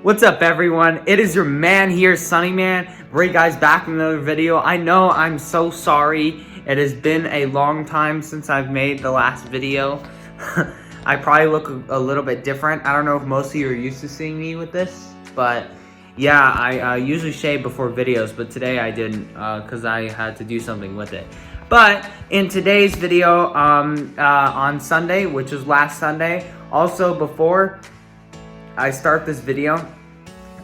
What's up, everyone? It is your man here, Sunny Man. Great guys, back in another video. I know I'm so sorry. It has been a long time since I've made the last video. I probably look a little bit different. I don't know if most of you are used to seeing me with this, but yeah, I usually shave before videos, but today I didn't because I had to do something with it. But in today's video, on Sunday, which was last Sunday, also before I start this video,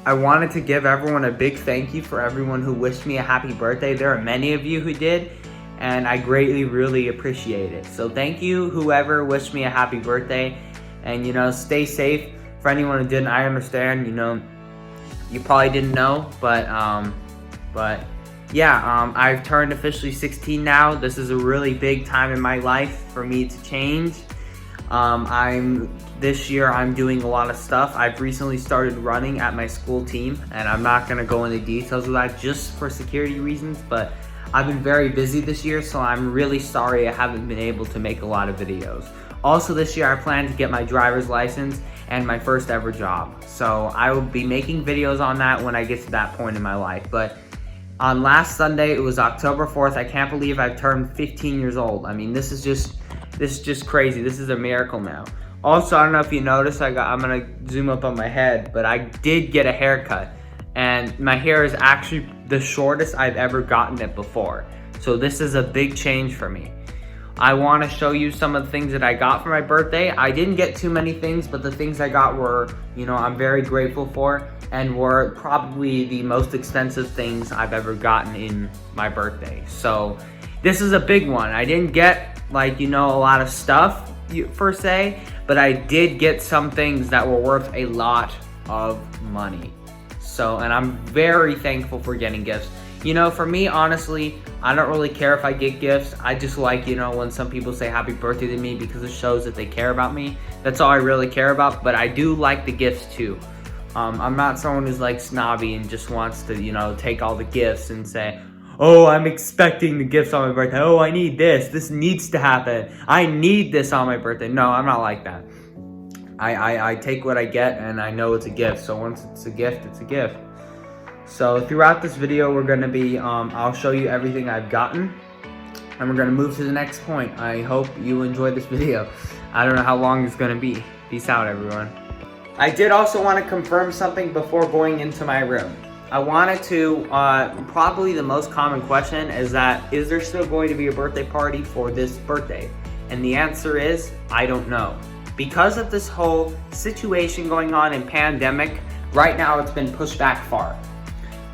I wanted to give everyone a big thank you for everyone who wished me a happy birthday. There are many of you who did, and I greatly, really appreciate it. So thank you, whoever wished me a happy birthday, and stay safe. For anyone who didn't, I understand, you probably didn't know, but yeah, I've turned officially 16 now. This is a really big time in my life for me to change. This year I'm doing a lot of stuff. I've recently started running at my school team, and I'm not gonna go into details of that just for security reasons, but I've been very busy this year, so I'm really sorry I haven't been able to make a lot of videos. Also this year I plan to get my driver's license and my first ever job. So I will be making videos on that when I get to that point in my life. But on last Sunday, it was October 4th. I can't believe I've turned 15 years old. I mean, this is just crazy. This is a miracle now. Also, I don't know if you noticed, I'm gonna zoom up on my head, but I did get a haircut, and my hair is actually the shortest I've ever gotten it before. So this is a big change for me. I want to show you some of the things that I got for my birthday. I didn't get too many things, but the things I got were, I'm very grateful for, and were probably the most expensive things I've ever gotten in my birthday. So this is a big one. I didn't get a lot of stuff per se, but I did get some things that were worth a lot of money. So, and I'm very thankful for getting gifts. For me, honestly, I don't really care if I get gifts. I just like, when some people say happy birthday to me because it shows that they care about me. That's all I really care about, but I do like the gifts too. I'm not someone who's snobby and just wants to, take all the gifts and say, oh, I'm expecting the gifts on my birthday. Oh, I need this. This needs to happen. I need this on my birthday. No, I'm not like that. I take what I get, and I know it's a gift. So once it's a gift, it's a gift. So throughout this video, we're going to be, I'll show you everything I've gotten, and we're going to move to the next point. I hope you enjoyed this video. I don't know how long it's going to be. Peace out, everyone. I did also want to confirm something before going into my room. I wanted to, probably the most common question is there still going to be a birthday party for this birthday? And the answer is, I don't know. Because of this whole situation going on in pandemic, right now it's been pushed back far.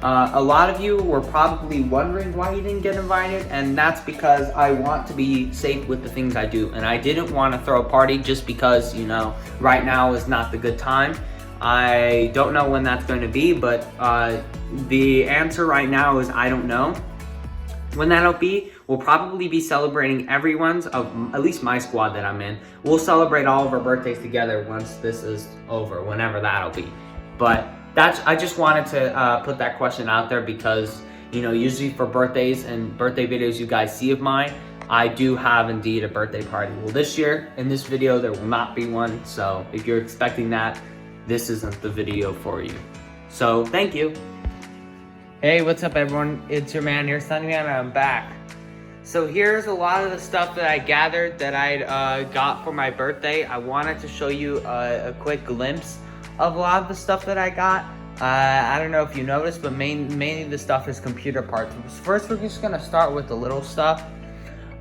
A lot of you were probably wondering why you didn't get invited, and that's because I want to be safe with the things I do. And I didn't want to throw a party just because, right now is not the good time. I don't know when that's going to be, but the answer right now is I don't know. When that'll be, we'll probably be celebrating everyone's, at least my squad that I'm in. We'll celebrate all of our birthdays together once this is over, whenever that'll be. But I just wanted to put that question out there because, usually for birthdays and birthday videos you guys see of mine, I do have indeed a birthday party. Well, this year, in this video, there will not be one. So if you're expecting that, this isn't the video for you. So thank you. Hey, what's up, everyone? It's your man here, Sunny Man, and I'm back. So here's a lot of the stuff that I gathered that I got for my birthday. I wanted to show you a quick glimpse of a lot of the stuff that I got. I don't know if you noticed, but mainly the stuff is computer parts. First, we're just gonna start with the little stuff.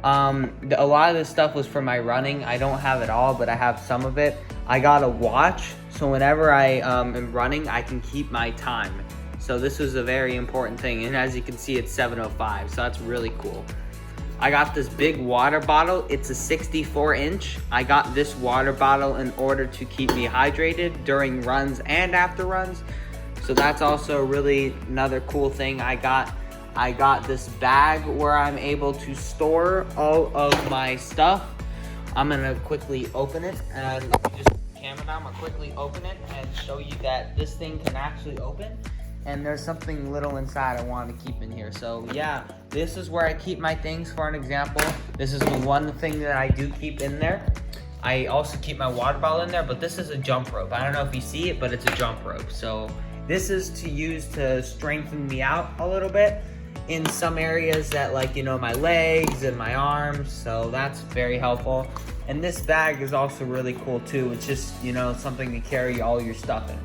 A lot of this stuff was for my running. I don't have it all, but I have some of it. I got a watch, so whenever I am running, I can keep my time. So this was a very important thing, and as you can see, it's 7:05, so that's really cool. I got this big water bottle. It's a 64-inch. I got this water bottle in order to keep me hydrated during runs and after runs. So that's also really another cool thing I got. I got this bag where I'm able to store all of my stuff. I'm gonna quickly open it, and just camera down, I'm gonna quickly open it and show you that this thing can actually open. And there's something little inside I want to keep in here. So yeah, this is where I keep my things. For an example, this is the one thing that I do keep in there. I also keep my water bottle in there, but this is a jump rope. I don't know if you see it, but it's a jump rope. So this is to use to strengthen me out a little bit in some areas that, like, you know, my legs and my arms. So that's very helpful. And this bag is also really cool too. It's just, you know, something to carry all your stuff in.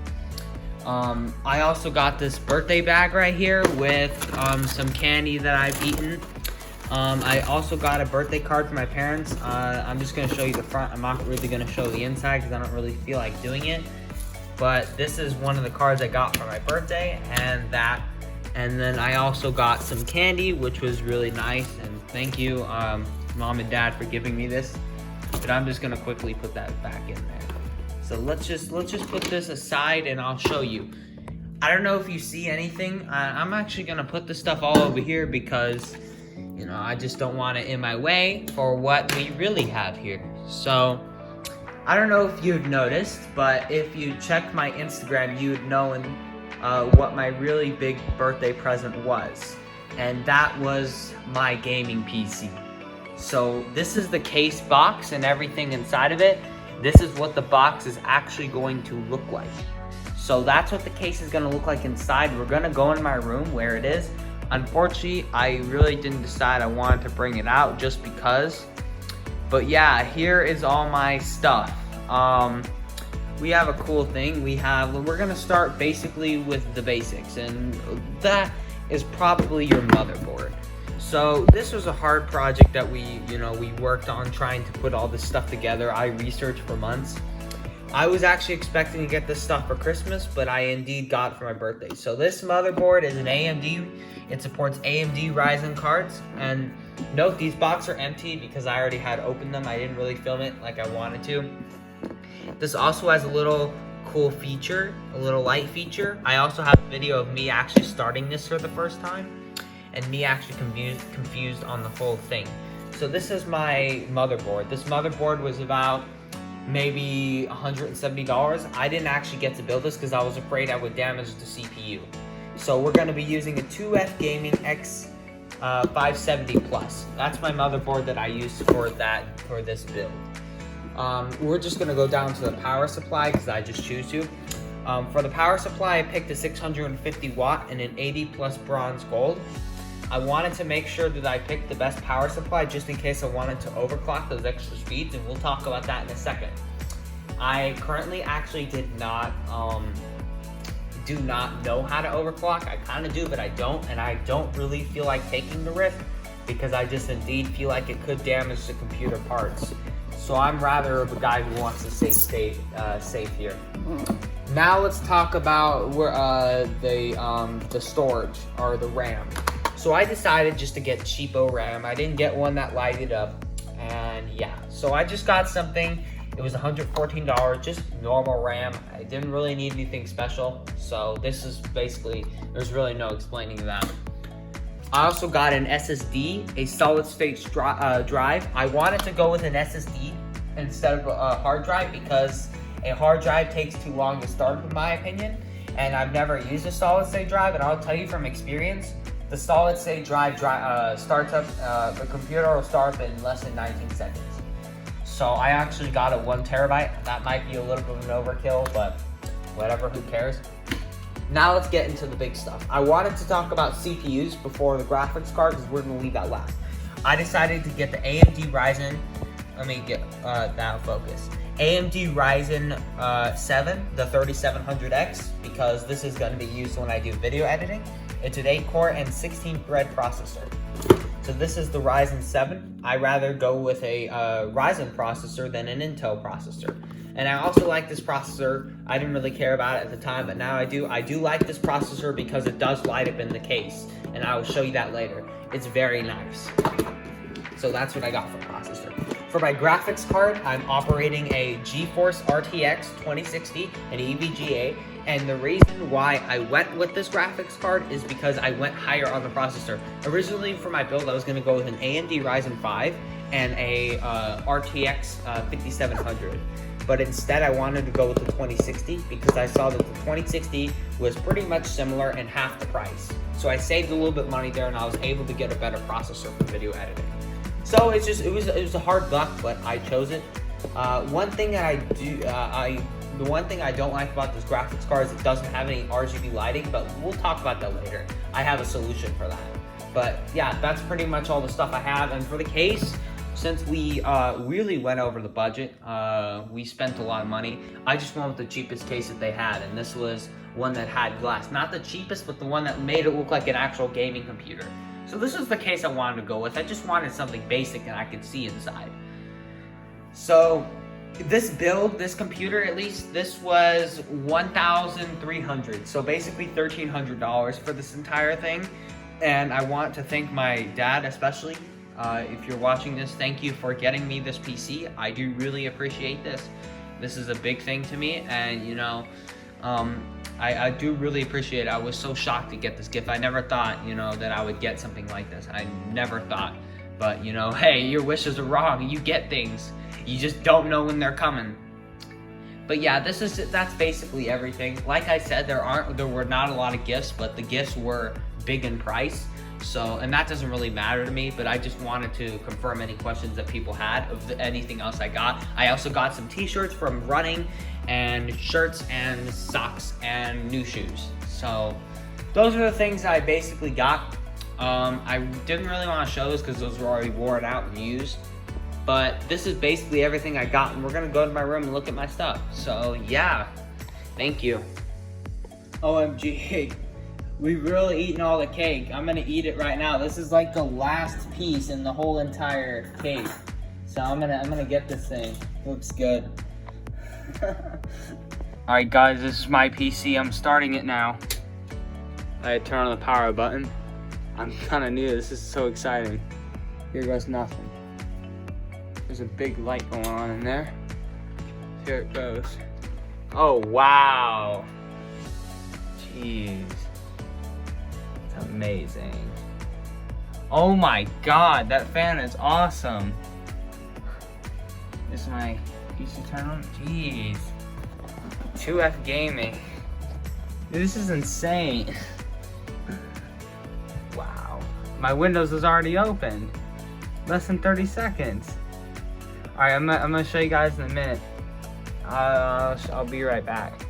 I also got this birthday bag right here with some candy that I've eaten. I also got a birthday card for my parents. I'm just going to show you the front. I'm not really going to show the inside because I don't really feel like doing it. But this is one of the cards I got for my birthday, and that. And then I also got some candy, which was really nice. And thank you, Mom and Dad, for giving me this. But I'm just going to quickly put that back in there. So let's just put this aside and I'll show you. I don't know if you see anything. I'm actually going to put this stuff all over here because, you know, I just don't want it in my way for what we really have here. So I don't know if you've noticed, but if you checked my Instagram, you'd know what my really big birthday present was. And that was my gaming PC. So this is the case box and everything inside of it. This is what the box is actually going to look like. So that's what the case is gonna look like inside. We're gonna go in my room where it is. Unfortunately, I really didn't decide I wanted to bring it out just because. But yeah, here is all my stuff. We have a cool thing. We're gonna start basically with the basics, and that is probably your motherboard. So this was a hard project that we worked on trying to put all this stuff together. I researched for months. I was actually expecting to get this stuff for Christmas, but I indeed got it for my birthday. So this motherboard is an AMD. It supports AMD Ryzen cards. And note, these boxes are empty because I already had opened them. I didn't really film it like I wanted to. This also has a little cool feature, a little light feature. I also have a video of me actually starting this for the first time and me actually confused on the whole thing. So this is my motherboard. This motherboard was about maybe $170. I didn't actually get to build this because I was afraid I would damage the CPU. So we're going to be using a 2F Gaming X 570 Plus. That's my motherboard that I used for this build. We're just going to go down to the power supply because I just choose to. For the power supply, I picked a 650 watt and an 80 plus bronze gold. I wanted to make sure that I picked the best power supply just in case I wanted to overclock those extra speeds, and we'll talk about that in a second. I currently actually do not know how to overclock. I kind of do, but I don't, and I don't really feel like taking the risk because I just indeed feel like it could damage the computer parts. So I'm rather of a guy who wants to stay safe here. Now let's talk about the storage, or the RAM. So I decided just to get cheapo RAM. I didn't get one that lighted up, and yeah. So I just got something. It was $114, just normal RAM. I didn't really need anything special. So this is basically, there's really no explaining that. I also got an SSD, a solid-state drive. I wanted to go with an SSD instead of a hard drive because a hard drive takes too long to start, in my opinion. And I've never used a solid-state drive, and I'll tell you from experience, the solid-state drive starts up, the computer will start up in less than 19 seconds. So I actually got a 1 terabyte. That might be a little bit of an overkill, but whatever, who cares? Now let's get into the big stuff. I wanted to talk about CPUs before the graphics card because we're gonna leave that last. I decided to get the AMD Ryzen, let me get that focus. AMD Ryzen 7, the 3700X, because this is gonna be used when I do video editing. It's an 8-core and 16-thread processor. So this is the Ryzen 7. I rather go with a Ryzen processor than an Intel processor. And I also like this processor. I didn't really care about it at the time, but now I do. I do like this processor because it does light up in the case, and I will show you that later. It's very nice. So that's what I got for processor. For my graphics card, I'm operating a GeForce RTX 2060, an EVGA, and the reason why I went with this graphics card is because I went higher on the processor. Originally for my build, I was gonna go with an AMD Ryzen 5 and a RTX 5700. But instead I wanted to go with the 2060 because I saw that the 2060 was pretty much similar and half the price. So I saved a little bit of money there and I was able to get a better processor for video editing. So it was a hard luck, but I chose it. One thing that the one thing I don't like about this graphics card is it doesn't have any RGB lighting, but we'll talk about that later. I have a solution for that. But yeah, that's pretty much all the stuff I have. And for the case, since we really went over the budget, we spent a lot of money, I just went with the cheapest case that they had, and this was one that had glass. Not the cheapest, but the one that made it look like an actual gaming computer. So this was the case I wanted to go with. I just wanted something basic that I could see inside. So this build, this computer at least, this was $1,300. So basically $1,300 for this entire thing. And I want to thank my dad especially. If you're watching this, thank you for getting me this PC. I do really appreciate this. This is a big thing to me, and you know, I do really appreciate it. I was so shocked to get this gift. I never thought, you know, that I would get something like this. I never thought. But, you know, hey, your wishes are wrong. You get things. You just don't know when they're coming. But yeah, that's basically everything. Like I said, there were not a lot of gifts, but the gifts were big in price. So, and that doesn't really matter to me, but I just wanted to confirm any questions that people had of anything else I got. I also got some t-shirts from running, and shirts and socks and new shoes. So those are the things I basically got. I didn't really want to show those because those were already worn out and used. But this is basically everything I got, and we're gonna go to my room and look at my stuff. So yeah, thank you. OMG. We've really eaten all the cake. I'm gonna eat it right now. This is like the last piece in the whole entire cake. So I'm gonna get this thing. Looks good. Alright guys, this is my PC. I'm starting it now. I turn on the power button. I'm kinda new. This is so exciting. Here goes nothing. There's a big light going on in there. Here it goes. Oh wow. Jeez. Amazing. Oh my god, that fan is awesome. Is my PC turn on? Jeez. 2F gaming. This is insane. Wow. My Windows is already open. Less than 30 seconds. Alright, I'm gonna show you guys in a minute. I'll be right back.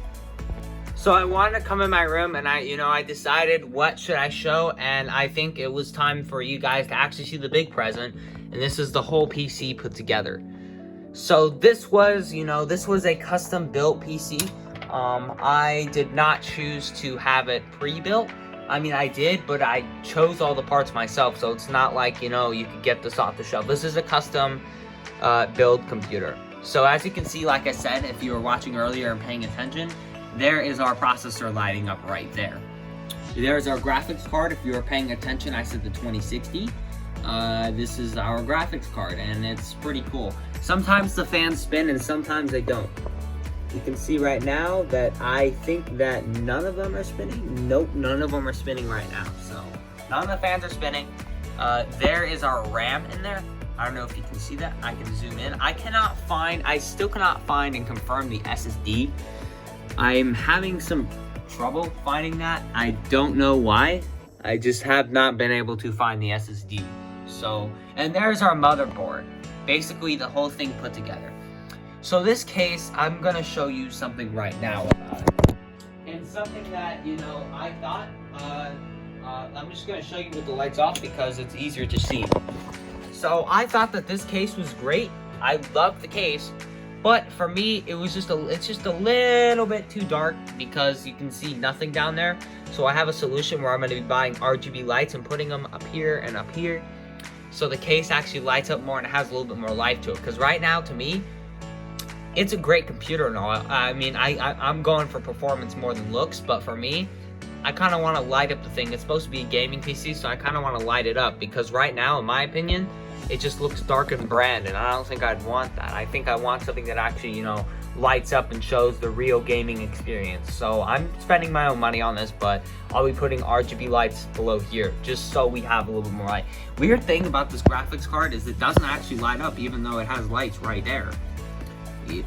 So I wanted to come in my room, and I decided what should I show, and I think it was time for you guys to actually see the big present, and this is the whole PC put together. So this was a custom built PC. I did not choose to have it pre-built. I mean, I did, but I chose all the parts myself, so it's not like, you could get this off the shelf. This is a custom build computer. So as you can see, like I said, if you were watching earlier and paying attention, there is our processor lighting up right there. There's our graphics card. If you were paying attention, I said the 2060. This is our graphics card, and it's pretty cool. Sometimes the fans spin and sometimes they don't. You can see right now that I think that none of them are spinning. Nope, none of them are spinning right now. So none of the fans are spinning. There is our RAM in there. I don't know if you can see that. I can zoom in. I still cannot find and confirm the SSD. I'm having some trouble finding that. I don't know why. I just have not been able to find the SSD. So, and there's our motherboard. Basically the whole thing put together. So this case, I'm gonna show you something right now about it. And something that, I thought, I'm just gonna show you with the lights off because it's easier to see. So I thought that this case was great. I love the case. But for me, it's just a little bit too dark because you can see nothing down there. So I have a solution where I'm going to be buying RGB lights and putting them up here and up here. So the case actually lights up more and it has a little bit more life to it. Because right now, to me, it's a great computer and all. I mean, I'm going for performance more than looks. But for me, I kind of want to light up the thing. It's supposed to be a gaming PC, so I kind of want to light it up. Because right now, in my opinion, it just looks dark and bland, and I don't think I'd want that. I think I want something that actually, lights up and shows the real gaming experience. So I'm spending my own money on this, but I'll be putting RGB lights below here, just so we have a little bit more light. Weird thing about this graphics card is it doesn't actually light up, even though it has lights right there.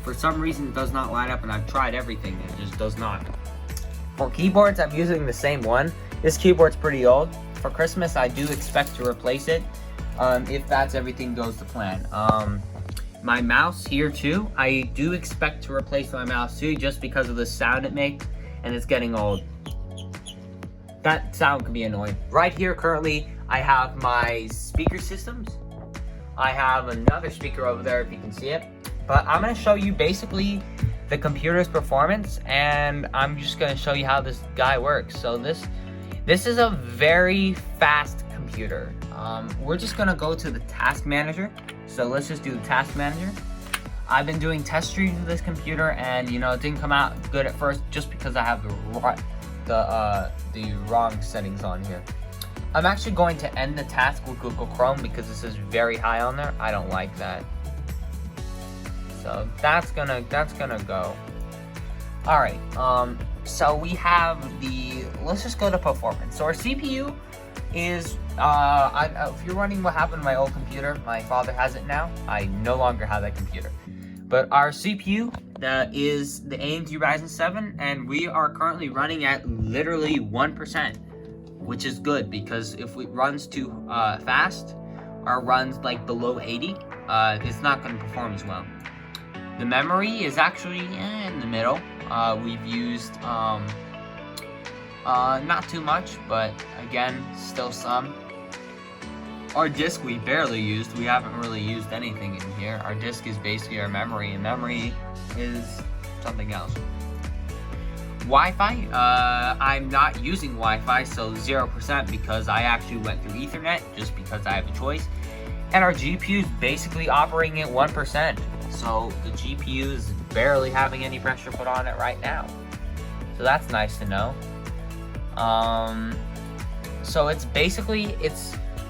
For some reason, it does not light up, and I've tried everything, and it just does not. For keyboards, I'm using the same one. This keyboard's pretty old. For Christmas, I do expect to replace it. If everything goes to plan. My mouse here too, I do expect to replace my mouse too, just because of the sound it makes, and it's getting old. That sound can be annoying. Right here currently, I have my speaker systems. I have another speaker over there if you can see it. But I'm gonna show you basically the computer's performance, and I'm just gonna show you how this guy works. So this is a very fast computer. We're just gonna go to the task manager. So let's just do the task manager. I've been doing test streams with this computer, and you know, it didn't come out good at first just because I have the wrong settings on here. I'm actually going to end the task with Google Chrome because this is very high on there. I don't like that. So that's gonna go. All right. So we have let's just go to performance. So our CPU is if you're wondering what happened to my old computer, my father has it now. I no longer have that computer. But our CPU is the AMD Ryzen 7, and we are currently running at literally 1%, which is good because if it runs too fast or runs like below 80, it's not going to perform as well. The memory is actually in the middle. We've used not too much, but again, still some. Our disk we barely used. We haven't really used anything in here. Our disk is basically our memory, and memory is something else. Wi-Fi, I'm not using Wi-Fi, so 0% because I actually went through Ethernet just because I have a choice. And our GPU is basically operating at 1%. So the GPU is barely having any pressure put on it right now. So that's nice to know.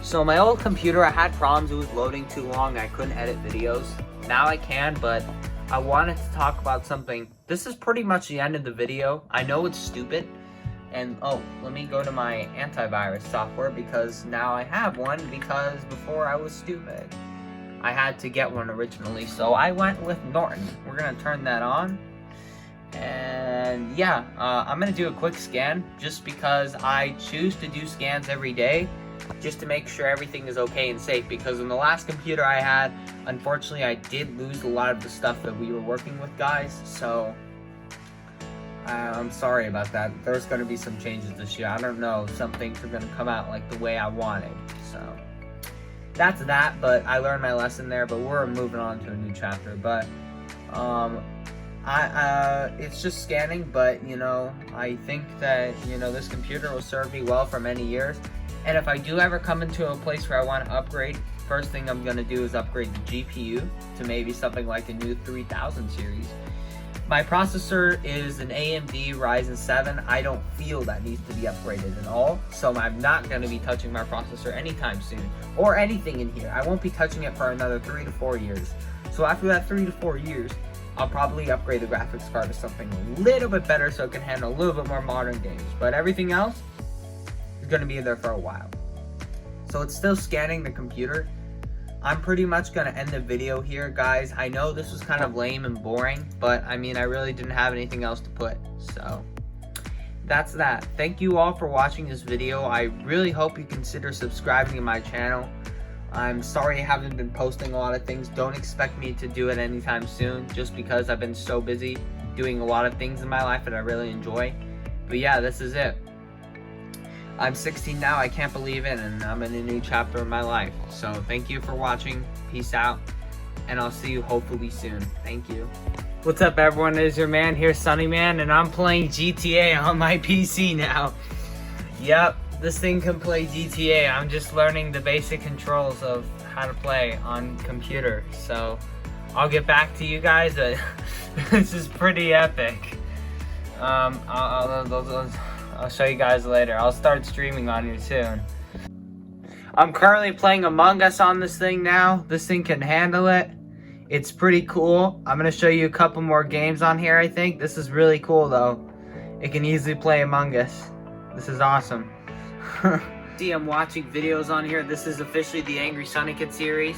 So my old computer, I had problems. It was loading too long. I couldn't edit videos. Now I can, but I wanted to talk about something. This is pretty much the end of the video. I know it's stupid. And let me go to my antivirus software because now I have one, because before I was stupid. I had to get one originally, so I went with Norton. We're gonna turn that on. And yeah, I'm gonna do a quick scan just because I choose to do scans every day just to make sure everything is okay and safe, because in the last computer I had, unfortunately I did lose a lot of the stuff that we were working with, guys, so I'm sorry about that. There's going to be some changes this year. I don't know, some things are going to come out like the way I wanted, so that's that. But I learned my lesson there, but we're moving on to a new chapter. But it's just scanning, but you know, I think that, you know, this computer will serve me well for many years. And if I do ever come into a place where I want to upgrade, first thing I'm going to do is upgrade the GPU to maybe something like a new 3000 series. My processor is an AMD Ryzen 7. I don't feel that needs to be upgraded at all, so I'm not going to be touching my processor anytime soon, or anything in here. I won't be touching it for another 3 to 4 years. So after that 3 to 4 years, I'll probably upgrade the graphics card to something a little bit better so it can handle a little bit more modern games. But everything else is going to be there for a while. So it's still scanning the computer. I'm pretty much going to end the video here, guys. I know this was kind of lame and boring, but I mean, I really didn't have anything else to put. So that's that. Thank you all for watching this video. I really hope you consider subscribing to my channel. I'm sorry I haven't been posting a lot of things. Don't expect me to do it anytime soon, just because I've been so busy doing a lot of things in my life that I really enjoy. But yeah, this is it. I'm 16 now, I can't believe it, and I'm in a new chapter of my life. So thank you for watching, peace out, and I'll see you hopefully soon. Thank you. What's up, everyone? It is your man here, Sunny Man, and I'm playing GTA on my PC now. Yep, this thing can play GTA. I'm just learning the basic controls of how to play on computer. So I'll get back to you guys. This is pretty epic. I'll show you guys later. I'll start streaming on here soon. I'm currently playing Among Us on this thing now. This thing can handle it. It's pretty cool. I'm going to show you a couple more games on here, I think. This is really cool, though. It can easily play Among Us. This is awesome. See, I'm watching videos on here. This is officially the Angry Sunny Kid series,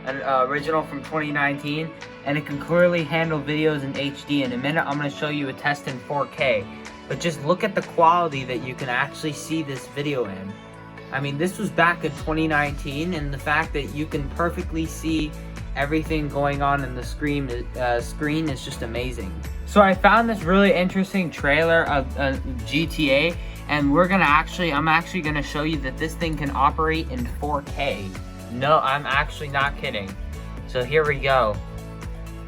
an original from 2019. And it can clearly handle videos in HD. In a minute, I'm going to show you a test in 4K. But just look at the quality that you can actually see this video in. I mean, this was back in 2019, and the fact that you can perfectly see everything going on in the screen is just amazing. So I found this really interesting trailer of GTA, and I'm actually gonna show you that this thing can operate in 4K. No, I'm actually not kidding. So here we go.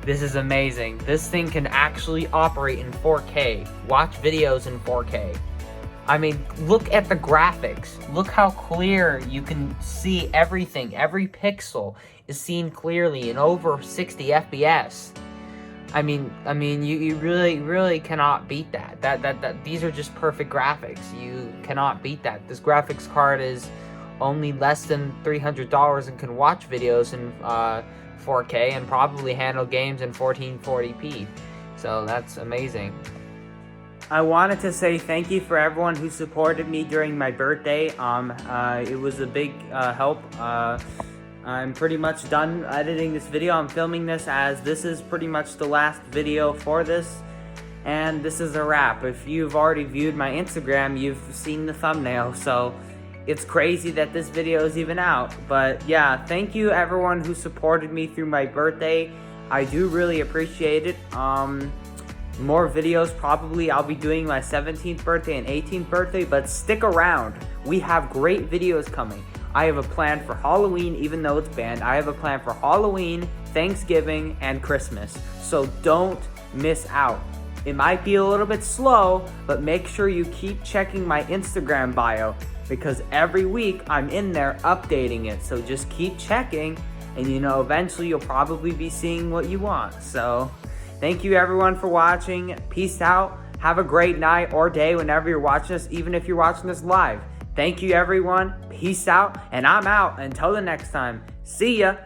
This is amazing. This thing can actually operate in 4K. Watch videos in 4K. I mean, look at the graphics. Look how clear you can see everything. Every pixel is seen clearly in over 60 FPS. I mean, you really cannot beat that. These are just perfect graphics. You cannot beat that. This graphics card is only less than $300 and can watch videos in 4K and probably handle games in 1440p. So that's amazing. I wanted to say thank you for everyone who supported me during my birthday. It was a big help. I'm pretty much done editing this video. I'm filming this as this is pretty much the last video for this, and this is a wrap. If you've already viewed my Instagram, you've seen the thumbnail, so it's crazy that this video is even out. But yeah, thank you everyone who supported me through my birthday. I do really appreciate it. More videos probably. I'll be doing my 17th birthday and 18th birthday, but stick around. We have great videos coming. I have a plan for Halloween, even though it's banned. I have a plan for Halloween, Thanksgiving, and Christmas. So don't miss out. It might be a little bit slow, but make sure you keep checking my Instagram bio, because every week I'm in there updating it. So just keep checking, and eventually you'll probably be seeing what you want. So thank you everyone for watching. Peace out. Have a great night or day whenever you're watching this, even if you're watching this live. Thank you everyone. Peace out, and I'm out. Until the next time. See ya.